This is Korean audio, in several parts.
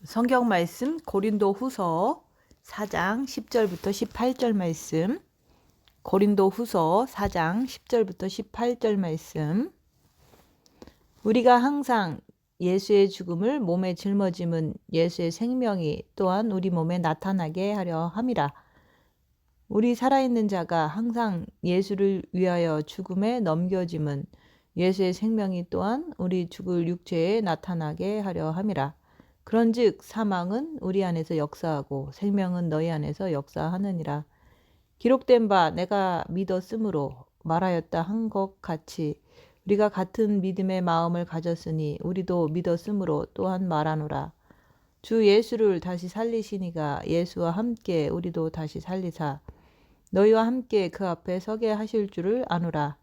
성경 말씀 고린도후서 4장 10절부터 18절 말씀. 고린도후서 4장 10절부터 18절 말씀. 우리가 항상 예수의 죽음을 몸에 짊어짐은 예수의 생명이 또한 우리 몸에 나타나게 하려 함이라. 우리 살아있는 자가 항상 예수를 위하여 죽음에 넘겨짐은 예수의 생명이 또한 우리 죽을 육체에 나타나게 하려 함이라. 그런즉 사망은 우리 안에서 역사하고 생명은 너희 안에서 역사하느니라. 기록된 바 내가 믿었으므로 말하였다 한 것 같이 우리가 같은 믿음의 마음을 가졌으니 우리도 믿었으므로 또한 말하노라. 주 예수를 다시 살리시니가 예수와 함께 우리도 다시 살리사 너희와 함께 그 앞에 서게 하실 줄을 아노라.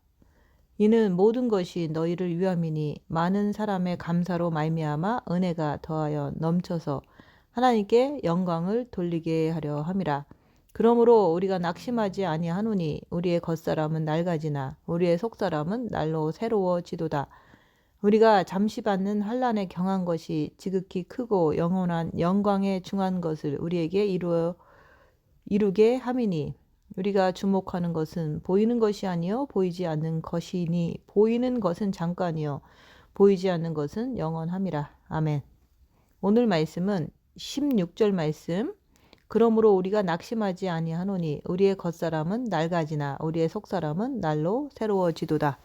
이는 모든 것이 너희를 위함이니 많은 사람의 감사로 말미암아 은혜가 더하여 넘쳐서 하나님께 영광을 돌리게 하려 함이라. 그러므로 우리가 낙심하지 아니하노니 우리의 겉사람은 낡아지나 우리의 속사람은 날로 새로워지도다. 우리가 잠시 받는 환난에 경한 것이 지극히 크고 영원한 영광에 중한 것을 우리에게 이루게 함이니 우리가 주목하는 것은 보이는 것이 아니요 보이지 않는 것이니 보이는 것은 잠깐이요 보이지 않는 것은 영원함이라. 아멘. 오늘 말씀은 16절 말씀. 그러므로 우리가 낙심하지 아니하노니 우리의 겉사람은 낡아지나 우리의 속사람은 날로 새로워지도다.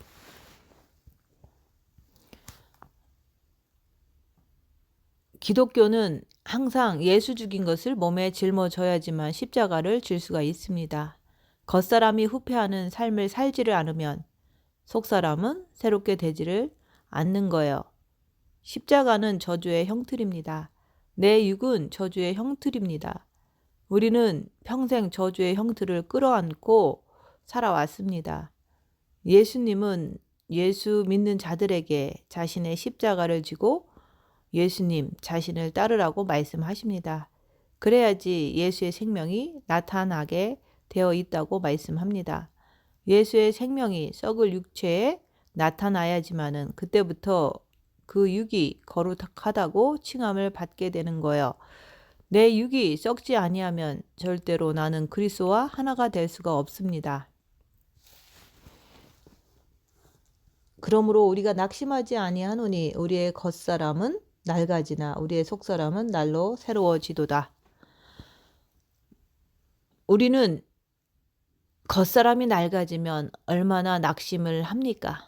기독교는 항상 예수 죽인 것을 몸에 짊어져야지만 십자가를 질 수가 있습니다. 겉사람이 후패하는 삶을 살지를 않으면 속사람은 새롭게 되지를 않는 거예요. 십자가는 저주의 형틀입니다. 내 육은 저주의 형틀입니다. 우리는 평생 저주의 형틀을 끌어안고 살아왔습니다. 예수님은 예수 믿는 자들에게 자신의 십자가를 지고 예수님 자신을 따르라고 말씀하십니다. 그래야지 예수의 생명이 나타나게 되어 있다고 말씀합니다. 예수의 생명이 썩을 육체에 나타나야지만은 그때부터 그 육이 거룩하다고 칭함을 받게 되는 거예요. 내 육이 썩지 아니하면 절대로 나는 그리스도와 하나가 될 수가 없습니다. 그러므로 우리가 낙심하지 아니하노니 우리의 겉사람은 낡아지나 우리의 속사람은 날로 새로워지도다. 우리는 겉사람이 낡아지면 얼마나 낙심을 합니까?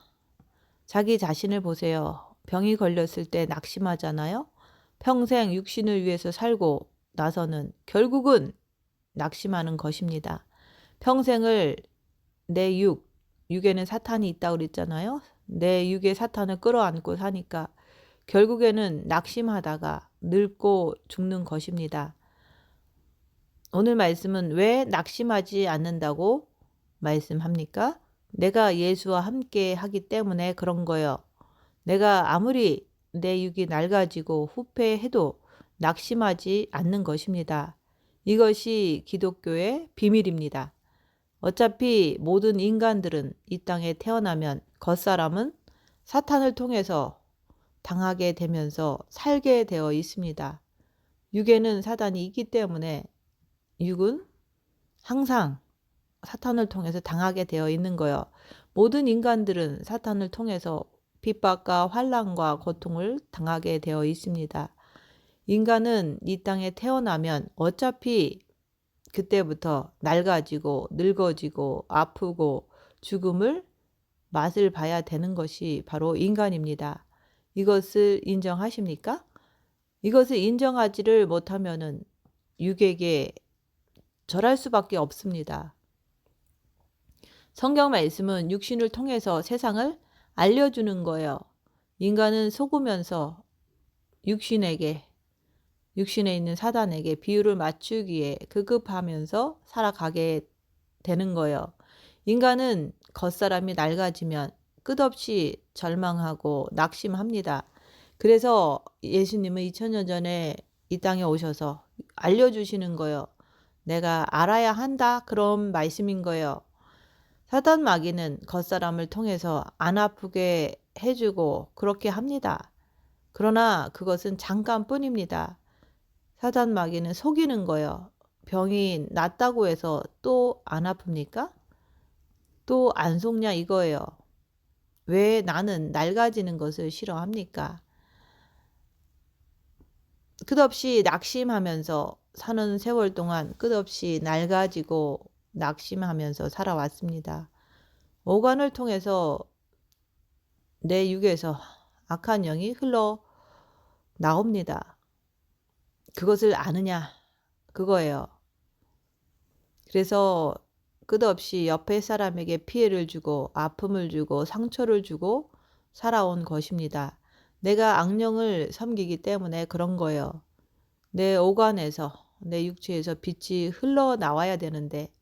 자기 자신을 보세요. 병이 걸렸을 때 낙심하잖아요. 평생 육신을 위해서 살고 나서는 결국은 낙심하는 것입니다. 평생을 내 육에는 사탄이 있다고 그랬잖아요. 내 육에 사탄을 끌어안고 사니까 결국에는 낙심하다가 늙고 죽는 것입니다. 오늘 말씀은 왜 낙심하지 않는다고 말씀합니까? 내가 예수와 함께 하기 때문에 그런 거예요. 내가 아무리 내 육이 낡아지고 후패해도 낙심하지 않는 것입니다. 이것이 기독교의 비밀입니다. 어차피 모든 인간들은 이 땅에 태어나면 겉사람은 사탄을 통해서 당하게 되면서 살게 되어 있습니다. 육에는 사단이 있기 때문에 육은 항상 사탄을 통해서 당하게 되어 있는 거예요. 모든 인간들은 사탄을 통해서 핍박과 환난과 고통을 당하게 되어 있습니다. 인간은 이 땅에 태어나면 어차피 그때부터 낡아지고 늙어지고 아프고 죽음을 맛을 봐야 되는 것이 바로 인간입니다. 이것을 인정하십니까? 이것을 인정하지를 못하면은 육에게 절할 수밖에 없습니다. 성경 말씀은 육신을 통해서 세상을 알려주는 거예요. 인간은 속으면서 육신에 있는 사단에게 비유를 맞추기에 급급하면서 살아가게 되는 거예요. 인간은 겉사람이 낡아지면 끝없이 절망하고 낙심합니다. 그래서 예수님은 2000년 전에 이 땅에 오셔서 알려주시는 거예요. 내가 알아야 한다 그런 말씀인 거예요. 사단 마귀는 겉사람을 통해서 안 아프게 해주고 그렇게 합니다. 그러나 그것은 잠깐뿐입니다. 사단 마귀는 속이는 거예요. 병이 낫다고 해서 또 안 아픕니까? 또 안 속냐 이거예요. 왜 나는 낡아지는 것을 싫어합니까? 끝없이 낙심하면서 사는 세월 동안 끝없이 낡아지고 낙심하면서 살아왔습니다. 오간을 통해서 내 육에서 악한 영이 흘러 나옵니다. 그것을 아느냐? 그거예요. 그래서 끝없이 옆에 사람에게 피해를 주고 아픔을 주고 상처를 주고 살아온 것입니다. 내가 악령을 섬기기 때문에 그런 거예요. 내 오간에서, 내 육체에서 빛이 흘러나와야 되는데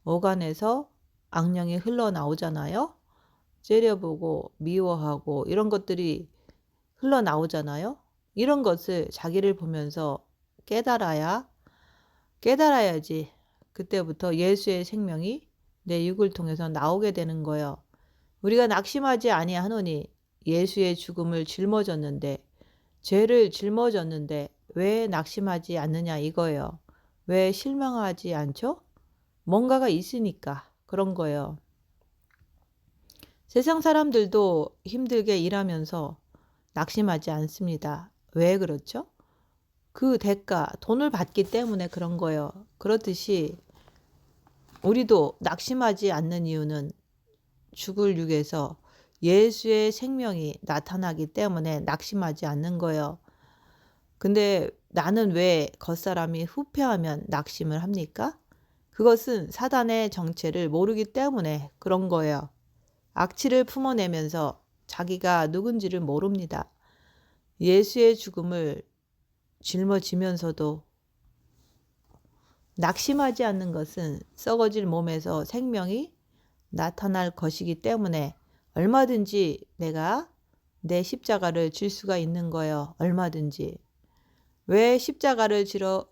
오간에서 악령이 흘러나오잖아요. 째려보고 미워하고 이런 것들이 흘러나오잖아요. 이런 것을 자기를 보면서 깨달아야지 그때부터 예수의 생명이 내 육을 통해서 나오게 되는 거예요. 우리가 낙심하지 아니하노니 예수의 죽음을 짊어졌는데 죄를 짊어졌는데 왜 낙심하지 않느냐 이거예요. 왜 실망하지 않죠? 뭔가가 있으니까 그런 거예요. 세상 사람들도 힘들게 일하면서 낙심하지 않습니다. 왜 그렇죠? 그 대가, 돈을 받기 때문에 그런 거예요. 그렇듯이 우리도 낙심하지 않는 이유는 죽을 육에서 예수의 생명이 나타나기 때문에 낙심하지 않는 거예요. 근데 나는 왜 겉사람이 후패하면 낙심을 합니까? 그것은 사단의 정체를 모르기 때문에 그런 거예요. 악취를 품어내면서 자기가 누군지를 모릅니다. 예수의 죽음을 짊어지면서도 낙심하지 않는 것은 썩어질 몸에서 생명이 나타날 것이기 때문에 얼마든지 내가 내 십자가를 질 수가 있는 거예요. 얼마든지. 왜 십자가를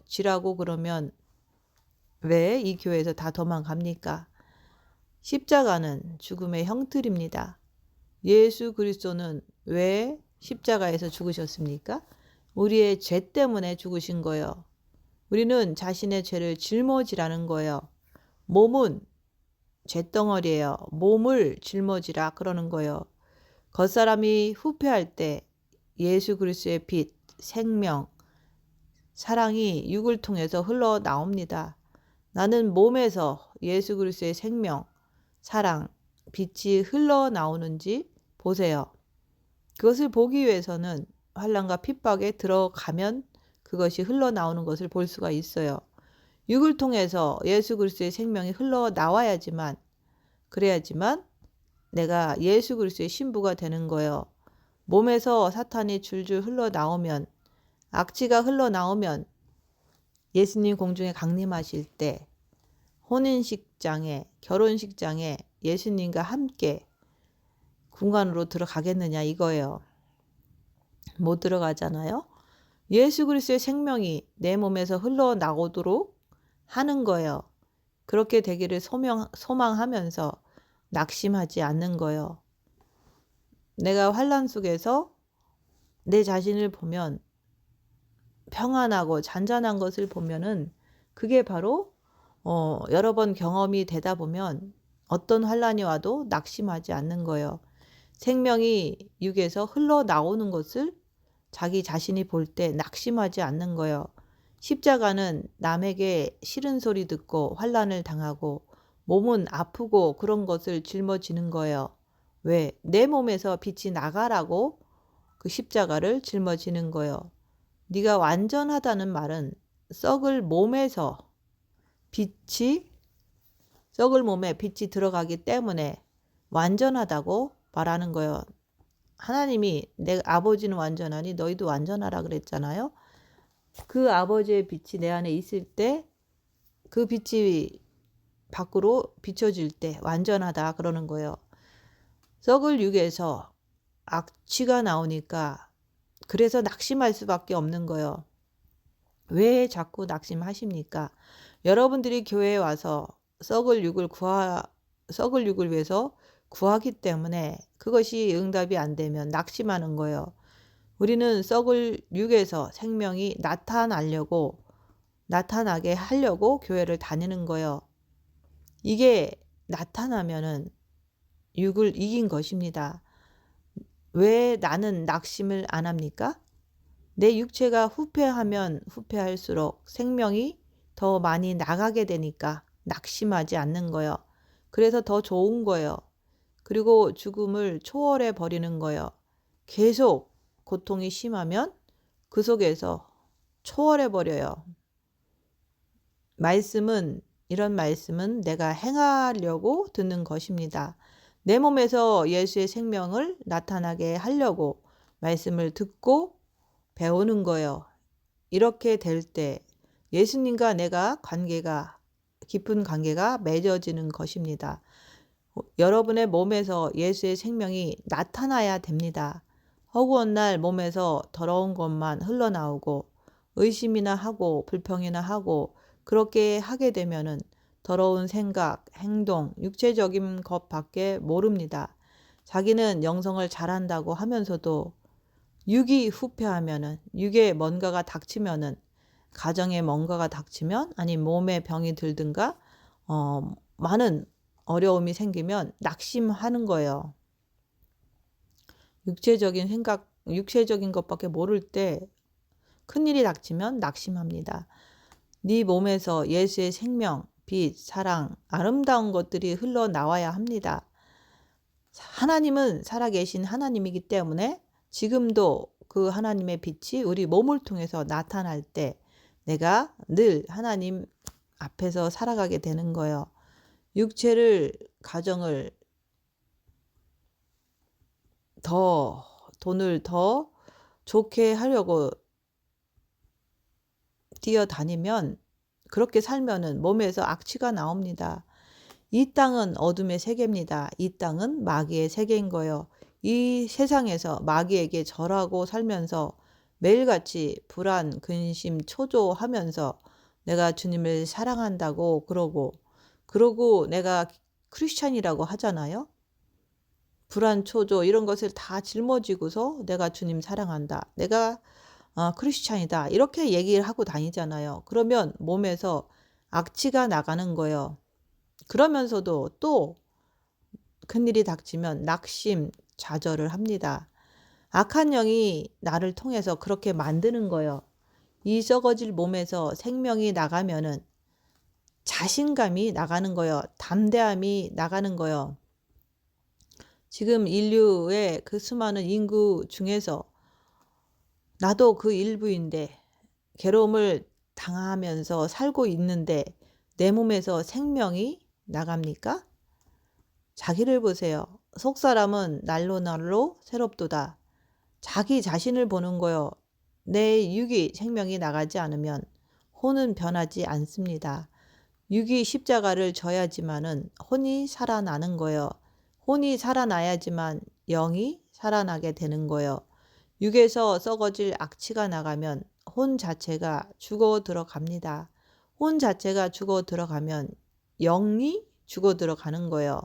지라고 그러면 왜 이 교회에서 다 도망갑니까? 십자가는 죽음의 형틀입니다. 예수 그리스도는 왜 십자가에서 죽으셨습니까? 우리의 죄 때문에 죽으신 거예요. 우리는 자신의 죄를 짊어지라는 거예요. 몸은 죄덩어리예요. 몸을 짊어지라 그러는 거예요. 겉사람이 후패할 때 예수 그리스도의 빛, 생명, 사랑이 육을 통해서 흘러나옵니다. 나는 몸에서 예수 그리스도의 생명, 사랑, 빛이 흘러나오는지 보세요. 그것을 보기 위해서는 환난과 핍박에 들어가면 그것이 흘러나오는 것을 볼 수가 있어요. 육을 통해서 예수 그리스도의 생명이 흘러나와야지만 그래야지만 내가 예수 그리스도의 신부가 되는 거예요. 몸에서 사탄이 줄줄 흘러나오면 악취가 흘러나오면 예수님 공중에 강림하실 때 혼인식장에 결혼식장에 예수님과 함께 궁관으로 들어가겠느냐 이거예요. 못 들어가잖아요. 예수 그리스도의 생명이 내 몸에서 흘러나오도록 하는 거예요. 그렇게 되기를 소망하면서 낙심하지 않는 거예요. 내가 환난 속에서 내 자신을 보면 평안하고 잔잔한 것을 보면은 그게 바로 여러 번 경험이 되다 보면 어떤 환난이 와도 낙심하지 않는 거예요. 생명이 육에서 흘러나오는 것을 자기 자신이 볼 때 낙심하지 않는 거예요. 십자가는 남에게 싫은 소리 듣고 환난을 당하고 몸은 아프고 그런 것을 짊어지는 거예요. 왜? 내 몸에서 빛이 나가라고 그 십자가를 짊어지는 거예요. 네가 완전하다는 말은 썩을 몸에 빛이 들어가기 때문에 완전하다고 말하는 거예요. 하나님이 내 아버지는 완전하니 너희도 완전하라 그랬잖아요. 그 아버지의 빛이 내 안에 있을 때 그 빛이 밖으로 비춰질 때 완전하다 그러는 거예요. 썩을 육에서 악취가 나오니까 그래서 낙심할 수밖에 없는 거예요. 왜 자꾸 낙심하십니까? 여러분들이 교회에 와서 썩을 육을 위해서 구하기 때문에 그것이 응답이 안 되면 낙심하는 거예요. 우리는 썩을 육에서 생명이 나타나게 하려고 교회를 다니는 거예요. 이게 나타나면은 육을 이긴 것입니다. 왜 나는 낙심을 안 합니까? 내 육체가 후패하면 후패할수록 생명이 더 많이 나가게 되니까 낙심하지 않는 거예요. 그래서 더 좋은 거예요. 그리고 죽음을 초월해 버리는 거예요. 계속 고통이 심하면 그 속에서 초월해 버려요. 이런 말씀은 내가 행하려고 듣는 것입니다. 내 몸에서 예수의 생명을 나타나게 하려고 말씀을 듣고 배우는 거예요. 이렇게 될 때 예수님과 내가 깊은 관계가 맺어지는 것입니다. 여러분의 몸에서 예수의 생명이 나타나야 됩니다. 허구한 날 몸에서 더러운 것만 흘러나오고 의심이나 하고 불평이나 하고 그렇게 하게 되면은 더러운 생각, 행동, 육체적인 것밖에 모릅니다. 자기는 영성을 잘한다고 하면서도 육이 후패하면은 육에 뭔가가 닥치면은 가정에 뭔가가 닥치면 아니 몸에 병이 들든가 많은 어려움이 생기면 낙심하는 거예요. 육체적인 것밖에 모를 때 큰일이 닥치면 낙심합니다. 네 몸에서 예수의 생명, 빛, 사랑, 아름다운 것들이 흘러나와야 합니다. 하나님은 살아계신 하나님이기 때문에 지금도 그 하나님의 빛이 우리 몸을 통해서 나타날 때 내가 늘 하나님 앞에서 살아가게 되는 거예요. 가정을 돈을 더 좋게 하려고 뛰어다니면 그렇게 살면은 몸에서 악취가 나옵니다. 이 땅은 어둠의 세계입니다. 이 땅은 마귀의 세계인 거예요. 이 세상에서 마귀에게 절하고 살면서 매일같이 불안, 근심, 초조하면서 내가 주님을 사랑한다고 그러고 내가 크리스찬이라고 하잖아요. 불안, 초조 이런 것을 다 짊어지고서 내가 주님 사랑한다. 내가 크리스찬이다. 이렇게 얘기를 하고 다니잖아요. 그러면 몸에서 악취가 나가는 거예요. 그러면서도 또 큰일이 닥치면 낙심, 좌절을 합니다. 악한 영이 나를 통해서 그렇게 만드는 거예요. 이 썩어질 몸에서 생명이 나가면은 자신감이 나가는 거예요. 담대함이 나가는 거예요. 지금 인류의 그 수많은 인구 중에서 나도 그 일부인데 괴로움을 당하면서 살고 있는데 내 몸에서 생명이 나갑니까? 자기를 보세요. 속사람은 날로 새롭도다. 자기 자신을 보는 거요. 내 육이 생명이 나가지 않으면 혼은 변하지 않습니다. 육이 십자가를 져야지만은 혼이 살아나는 거예요. 혼이 살아나야지만 영이 살아나게 되는 거예요. 육에서 썩어질 악취가 나가면 혼 자체가 죽어 들어갑니다. 혼 자체가 죽어 들어가면 영이 죽어 들어가는 거예요.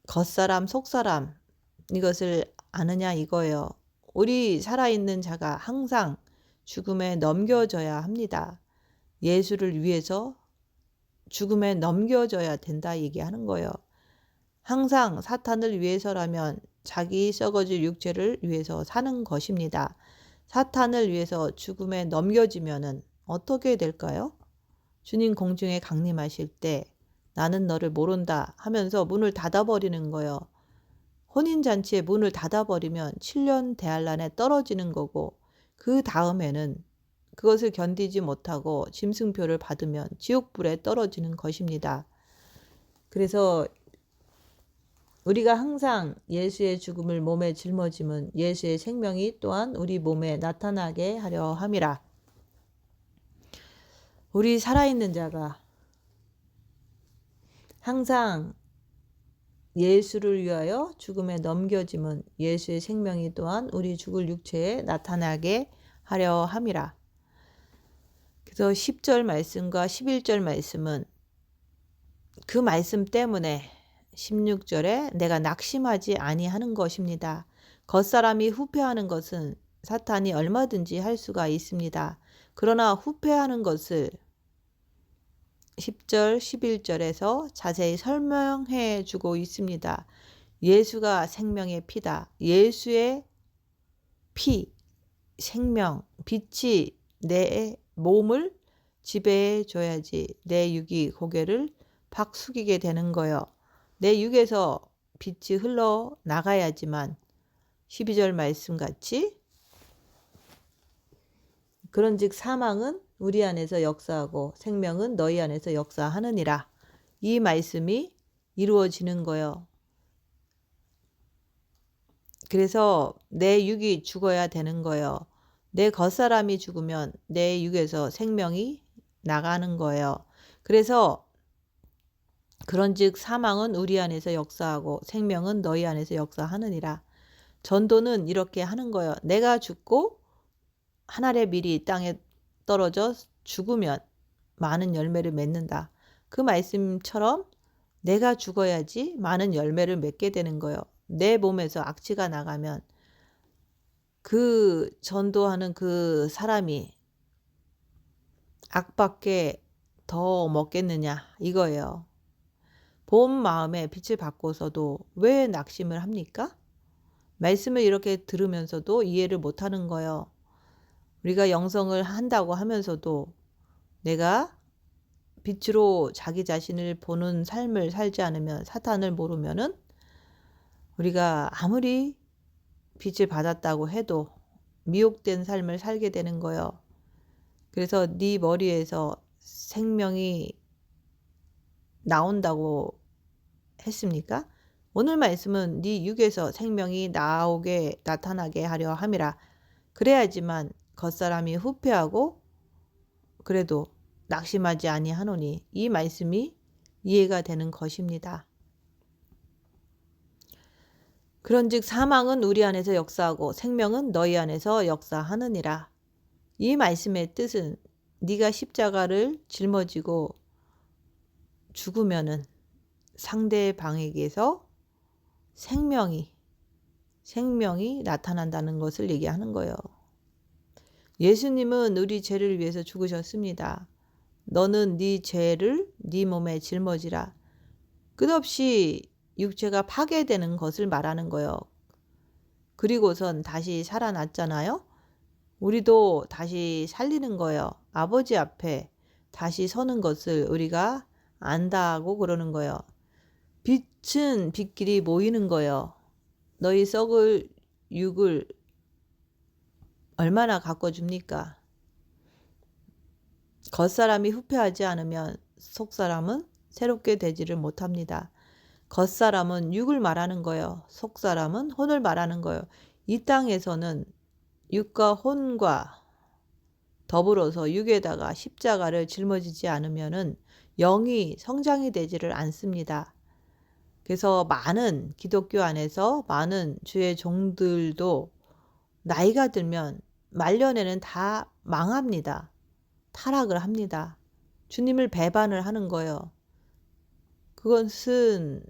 겉사람 속사람 이것을 아느냐 이거예요. 우리 살아있는 자가 항상 죽음에 넘겨져야 합니다. 예수를 위해서 죽음에 넘겨져야 된다 얘기하는 거예요. 항상 사탄을 위해서라면 자기 썩어질 육체를 위해서 사는 것입니다. 사탄을 위해서 죽음에 넘겨지면은 어떻게 될까요? 주님 공중에 강림하실 때 나는 너를 모른다 하면서 문을 닫아버리는 거예요. 혼인잔치에 문을 닫아버리면 7년 대환란에 떨어지는 거고 그 다음에는 그것을 견디지 못하고 짐승표를 받으면 지옥불에 떨어지는 것입니다. 그래서 우리가 항상 예수의 죽음을 몸에 짊어짐은 예수의 생명이 또한 우리 몸에 나타나게 하려 함이라. 우리 살아있는 자가 항상 예수를 위하여 죽음에 넘겨짐은 예수의 생명이 또한 우리 죽을 육체에 나타나게 하려 함이라. 그래서 10절 말씀과 11절 말씀은 그 말씀 때문에 16절에 내가 낙심하지 아니하는 것입니다. 겉사람이 후패하는 것은 사탄이 얼마든지 할 수가 있습니다. 그러나 후패하는 것을 10절, 11절에서 자세히 설명해 주고 있습니다. 예수가 생명의 피다. 예수의 피, 생명, 빛이 내 몸을 지배해 줘야지 내 육이 고개를 팍 숙이게 되는 거요. 내 육에서 빛이 흘러나가야지만 12절 말씀같이 그런즉 사망은 우리 안에서 역사하고 생명은 너희 안에서 역사하느니라. 이 말씀이 이루어지는 거요. 그래서 내 육이 죽어야 되는 거예요. 내 겉사람이 죽으면 내 육에서 생명이 나가는 거예요. 그래서 그런즉 사망은 우리 안에서 역사하고 생명은 너희 안에서 역사하느니라. 전도는 이렇게 하는 거예요. 내가 죽고 한 알의 밀이 땅에 떨어져 죽으면 많은 열매를 맺는다. 그 말씀처럼 내가 죽어야지 많은 열매를 맺게 되는 거예요. 내 몸에서 악취가 나가면 그 전도하는 그 사람이 악밖에 더 먹겠느냐 이거예요. 본 마음에 빛을 받고서도 왜 낙심을 합니까? 말씀을 이렇게 들으면서도 이해를 못하는 거예요. 우리가 영성을 한다고 하면서도 내가 빛으로 자기 자신을 보는 삶을 살지 않으면, 사탄을 모르면은 우리가 아무리 빛을 받았다고 해도 미혹된 삶을 살게 되는 거예요. 그래서 네 머리에서 생명이 나온다고 했습니까? 오늘 말씀은 네 육에서 생명이 나타나게 하려 함이라. 그래야지만 겉사람이 후패하고 그래도 낙심하지 아니하노니 이 말씀이 이해가 되는 것입니다. 그런즉 사망은 우리 안에서 역사하고 생명은 너희 안에서 역사하느니라. 이 말씀의 뜻은 네가 십자가를 짊어지고 죽으면은 상대방에게서 생명이 나타난다는 것을 얘기하는 거예요. 예수님은 우리 죄를 위해서 죽으셨습니다. 너는 네 죄를 네 몸에 짊어지라. 끝없이 육체가 파괴되는 것을 말하는 거예요. 그리고선 다시 살아났잖아요. 우리도 다시 살리는 거예요. 아버지 앞에 다시 서는 것을 우리가 안다고 그러는 거예요. 빛은 빛끼리 모이는 거예요. 너희 썩을 육을 얼마나 가꿔줍니까? 겉사람이 후패하지 않으면 속사람은 새롭게 되지를 못합니다. 겉사람은 육을 말하는 거예요. 속사람은 혼을 말하는 거예요. 이 땅에서는 육과 혼과 더불어서 육에다가 십자가를 짊어지지 않으면은 영이 성장이 되지를 않습니다. 그래서 많은 기독교 안에서 많은 주의 종들도 나이가 들면 말년에는 다 망합니다. 타락을 합니다. 주님을 배반을 하는 거예요. 그것은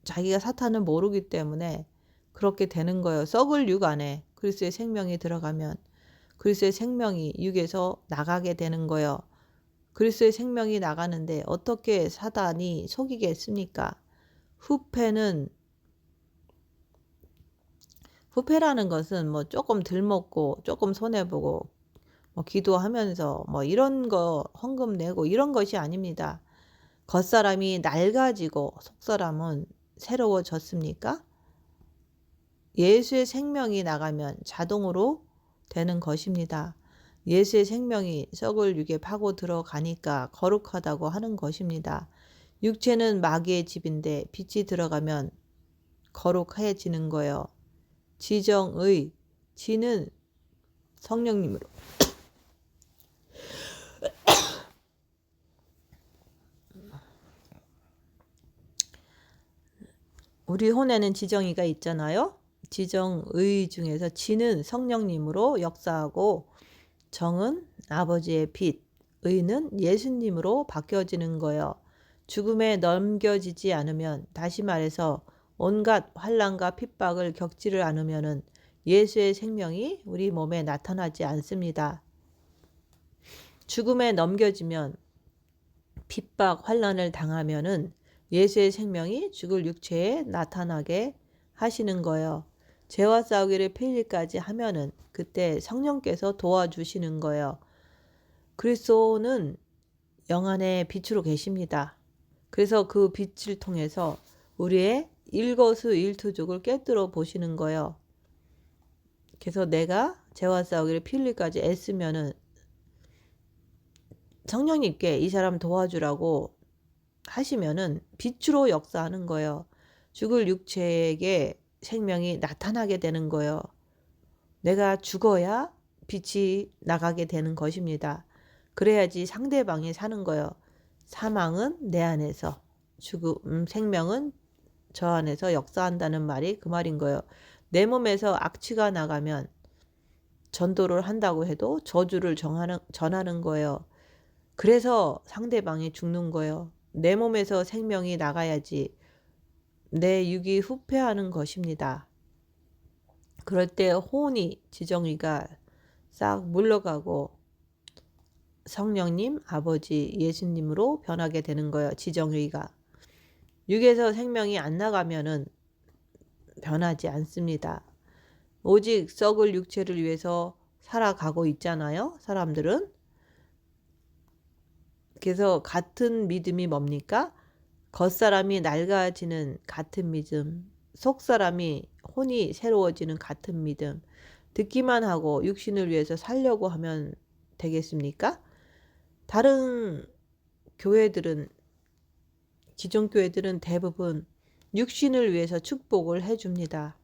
자기가 사탄을 모르기 때문에 그렇게 되는 거예요. 썩을 육 안에 그리스도의 생명이 들어가면 그리스도의 생명이 육에서 나가게 되는 거예요. 그리스도의 생명이 나가는데 어떻게 사단이 속이겠습니까? 후패라는 것은 뭐 조금 덜 먹고 조금 손해보고 뭐 기도하면서 뭐 이런 거 헌금 내고 이런 것이 아닙니다. 겉사람이 낡아지고 속사람은 새로워졌습니까? 예수의 생명이 나가면 자동으로 되는 것입니다. 예수의 생명이 썩을 육에 파고 들어가니까 거룩하다고 하는 것입니다. 육체는 마귀의 집인데 빛이 들어가면 거룩해지는 거예요. 지정의, 지는 성령님으로 우리 혼에는 지정의가 있잖아요. 지정의 중에서 지는 성령님으로 역사하고 정은 아버지의 빛, 의는 예수님으로 바뀌어지는 거예요. 죽음에 넘겨지지 않으면, 다시 말해서 온갖 환난과 핍박을 겪지를 않으면은 예수의 생명이 우리 몸에 나타나지 않습니다. 죽음에 넘겨지면 핍박, 환난을 당하면은 예수의 생명이 죽을 육체에 나타나게 하시는 거예요. 죄와 싸우기를 필리까지 하면은 그때 성령께서 도와주시는 거예요. 그리스도는 영안의 빛으로 계십니다. 그래서 그 빛을 통해서 우리의 일거수일투족을 깨뜨려 보시는 거예요. 그래서 내가 죄와 싸우기를 필리까지 애쓰면은 성령님께 이 사람 도와주라고 하시면은 빛으로 역사하는 거예요. 죽을 육체에게 생명이 나타나게 되는 거예요. 내가 죽어야 빛이 나가게 되는 것입니다. 그래야지 상대방이 사는 거예요. 사망은 내 안에서, 생명은 저 안에서 역사한다는 말이 그 말인 거예요. 내 몸에서 악취가 나가면 전도를 한다고 해도 저주를 전하는 거예요. 그래서 상대방이 죽는 거예요. 내 몸에서 생명이 나가야지 내 육이 후패하는 것입니다. 그럴 때 혼이, 지정의가 싹 물러가고 성령님, 아버지, 예수님으로 변하게 되는 거예요. 지정의가. 육에서 생명이 안 나가면은 변하지 않습니다. 오직 썩을 육체를 위해서 살아가고 있잖아요. 사람들은. 그래서 같은 믿음이 뭡니까? 겉사람이 낡아지는 같은 믿음, 속사람이 혼이 새로워지는 같은 믿음. 듣기만 하고 육신을 위해서 살려고 하면 되겠습니까? 다른 교회들은, 기존 교회들은 대부분 육신을 위해서 축복을 해줍니다.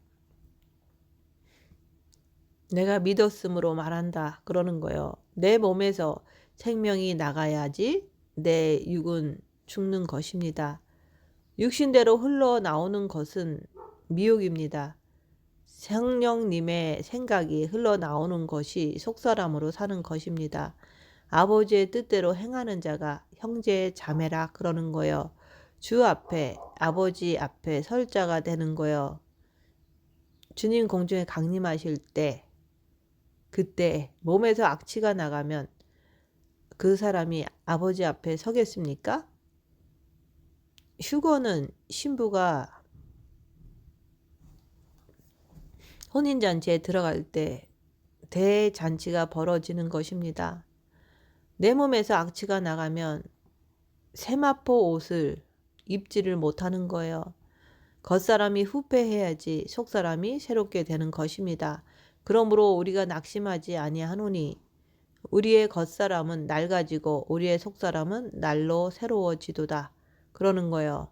내가 믿었으므로 말한다 그러는 거예요. 내 몸에서 생명이 나가야지 내 육은 죽는 것입니다. 육신대로 흘러나오는 것은 미혹입니다. 성령님의 생각이 흘러나오는 것이 속사람으로 사는 것입니다. 아버지의 뜻대로 행하는 자가 형제 자매라 그러는 거예요. 주 앞에, 아버지 앞에 설 자가 되는 거예요. 주님 공중에 강림하실 때, 그때 몸에서 악취가 나가면 그 사람이 아버지 앞에 서겠습니까? 휴거는 신부가 혼인잔치에 들어갈 때 대잔치가 벌어지는 것입니다. 내 몸에서 악취가 나가면 세마포 옷을 입지를 못하는 거예요. 겉사람이 후패해야지 속사람이 새롭게 되는 것입니다. 그러므로 우리가 낙심하지 아니하노니 우리의 겉사람은 낡아지고 우리의 속사람은 날로 새로워지도다. 그러는 거예요.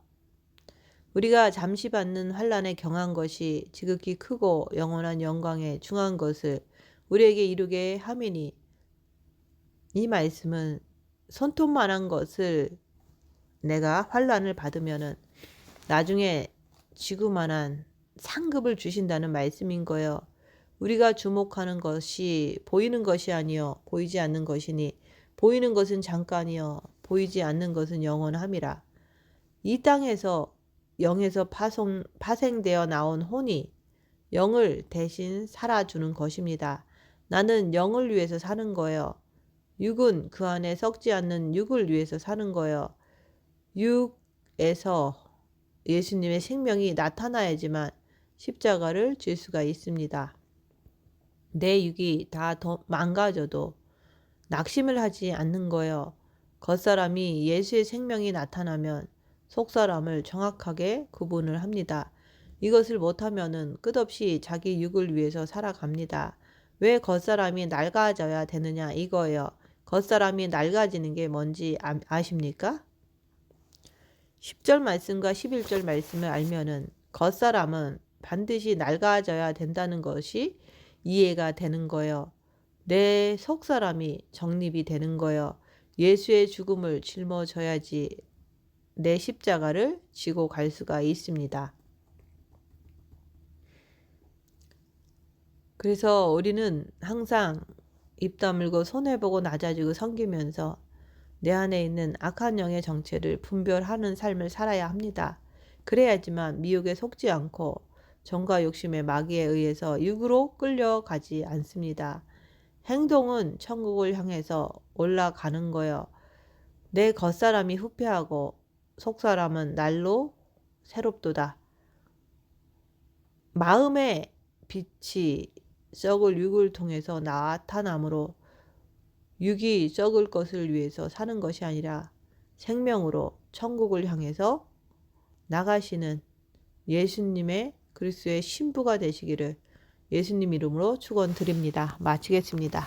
우리가 잠시 받는 환난에 경한 것이 지극히 크고 영원한 영광에 중한 것을 우리에게 이루게 함이니, 이 말씀은 손톱만한 것을 내가 환난을 받으면은 나중에 지구만한 상급을 주신다는 말씀인 거예요. 우리가 주목하는 것이 보이는 것이 아니요 보이지 않는 것이니 보이는 것은 잠깐이요 보이지 않는 것은 영원함이라. 이 땅에서 영에서 파생되어 나온 혼이 영을 대신 살아주는 것입니다. 나는 영을 위해서 사는 거예요. 육은 그 안에 썩지 않는 육을 위해서 사는 거예요. 육에서 예수님의 생명이 나타나야지만 십자가를 질 수가 있습니다. 내 육이 다 더 망가져도 낙심을 하지 않는 거예요. 겉사람이 예수의 생명이 나타나면 속사람을 정확하게 구분을 합니다. 이것을 못하면은 끝없이 자기 육을 위해서 살아갑니다. 왜 겉사람이 낡아져야 되느냐 이거예요. 겉사람이 낡아지는 게 뭔지 아십니까? 10절 말씀과 11절 말씀을 알면은 겉사람은 반드시 낡아져야 된다는 것이 이해가 되는 거예요. 내 속사람이 정립이 되는 거예요. 예수의 죽음을 짊어져야지 내 십자가를 지고 갈 수가 있습니다. 그래서 우리는 항상 입 다물고 손해보고 낮아지고 섬기면서 내 안에 있는 악한 영의 정체를 분별하는 삶을 살아야 합니다. 그래야지만 미혹에 속지 않고 정과 욕심의 마귀에 의해서 육으로 끌려가지 않습니다. 행동은 천국을 향해서 올라가는 거요. 내 겉사람이 후패하고 속사람은 날로 새롭도다. 마음의 빛이 썩을 육을 통해서 나타나므로 육이 썩을 것을 위해서 사는 것이 아니라 생명으로 천국을 향해서 나가시는 예수님의 그리스도의 신부가 되시기를 예수님 이름으로 축원드립니다. 마치겠습니다.